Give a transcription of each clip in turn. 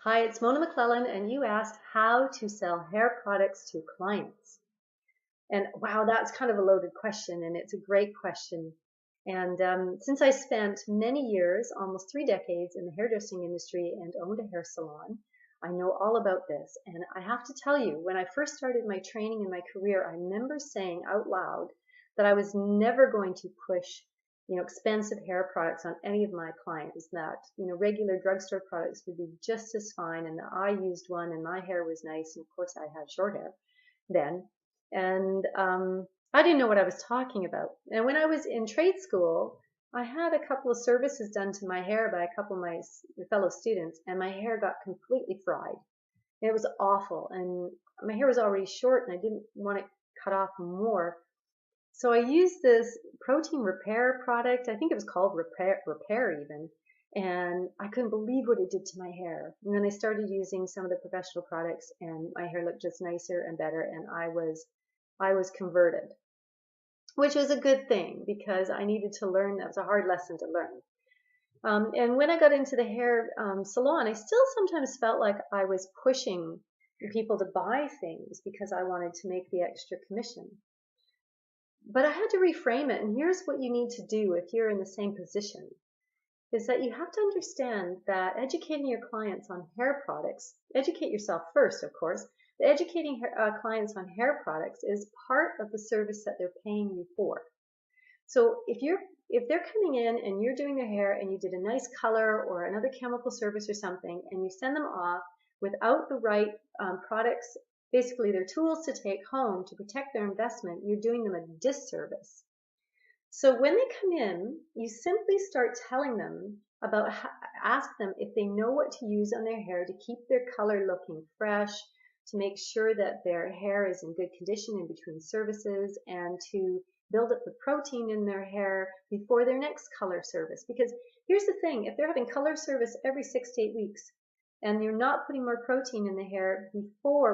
Hi, it's Mona McClellan, and you asked how to sell hair products to clients. And wow, that's kind of a loaded question, and it's a great question. And since I spent many years, almost 3 decades, in the hairdressing industry and owned a hair salon, I know all about this. And I have to tell you, when I first started my training and my career, I remember saying out loud that I was never going to push expensive hair products on any of my clients, that regular drugstore products would be just as fine, and that I used one and my hair was nice, and of course I had short hair then. And I didn't know what I was talking about. And when I was in trade school, I had a couple of services done to my hair by a couple of my fellow students, and my hair got completely fried. It was awful, and my hair was already short, and I didn't want it cut off more. So I used this protein repair product. I think it was called Repair even. And I couldn't believe what it did to my hair. And then I started using some of the professional products, and my hair looked just nicer and better, and I was converted, which was a good thing because I needed to learn. That was a hard lesson to learn. And when I got into the hair salon, I still sometimes felt like I was pushing people to buy things because I wanted to make the extra commission. But I had to reframe it, and here's what you need to do if you're in the same position, is that you have to understand that educating your clients on hair products, educate yourself first, of course, but educating clients on hair products is part of the service that they're paying you for. So if they're coming in and you're doing their hair and you did a nice color or another chemical service or something, and you send them off without the right products, basically they're tools to take home to protect their investment, you're doing them a disservice. So when they come in, you simply start telling them about, ask them if they know what to use on their hair to keep their color looking fresh, to make sure that their hair is in good condition in between services, and to build up the protein in their hair before their next color service. Because here's the thing, if they're having color service every 6 to 8 weeks, and you're not putting more protein in the hair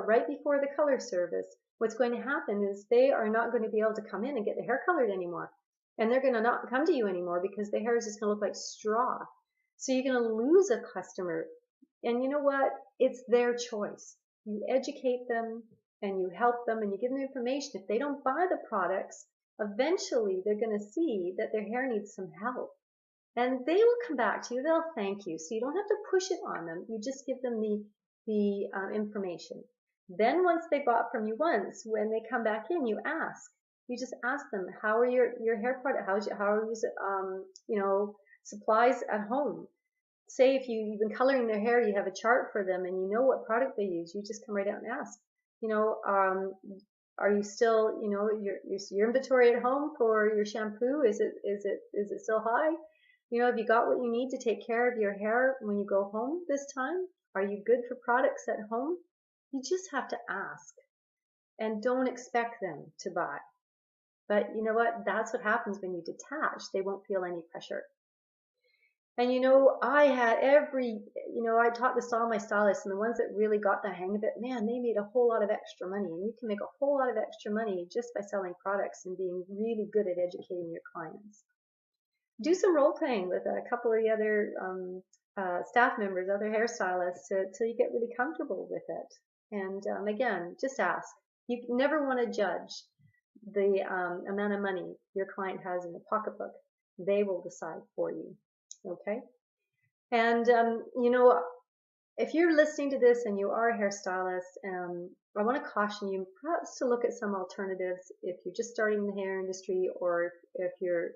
right before the color service, what's going to happen is they are not going to be able to come in and get their hair colored anymore. And they're going to not come to you anymore because the hair is just going to look like straw. So you're going to lose a customer. And you know what? It's their choice. You educate them and you help them and you give them the information. If they don't buy the products, eventually they're going to see that their hair needs some help. And they will come back to you. They'll thank you. So you don't have to push it on them. You just give them the information. Then once they bought from you once, when they come back in, you ask. You just ask them, how are your hair product? How are you supplies at home? Say if you've been coloring their hair, you have a chart for them, and you know what product they use. You just come right out and ask. Are you still, your inventory at home for your shampoo? Is it still high? Have you got what you need to take care of your hair when you go home this time? Are you good for products at home? You just have to ask, and don't expect them to buy. But you know what? That's what happens when you detach. They won't feel any pressure. And I taught this to all my stylists, and the ones that really got the hang of it, man, they made a whole lot of extra money. And you can make a whole lot of extra money just by selling products and being really good at educating your clients. Do some role playing with a couple of the other staff members, other hairstylists, till you get really comfortable with it. And again, just ask. You never want to judge the amount of money your client has in the pocketbook. They will decide for you. Okay? And, if you're listening to this and you are a hairstylist, I want to caution you perhaps to look at some alternatives if you're just starting in the hair industry, or if you're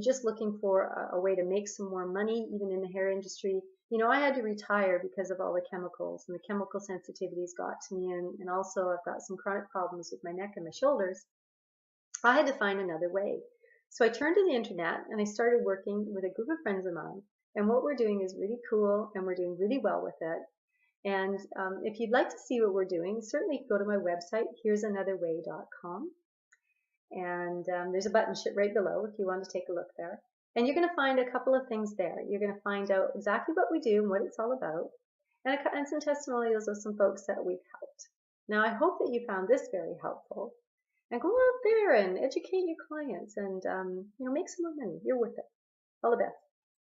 just looking for a way to make some more money even in the hair industry. I had to retire because of all the chemicals, and the chemical sensitivities got to me, and also I've got some chronic problems with my neck and my shoulders. I had to find another way. So I turned to the internet and I started working with a group of friends of mine. And what we're doing is really cool, and we're doing really well with it. And if you'd like to see what we're doing, certainly go to my website, here'sanotherway.com. And there's a button right below if you want to take a look there. And you're going to find a couple of things there. You're going to find out exactly what we do and what it's all about, and some testimonials of some folks that we've helped. Now, I hope that you found this very helpful. And go out there and educate your clients, and make some more money. You're worth it. All the best.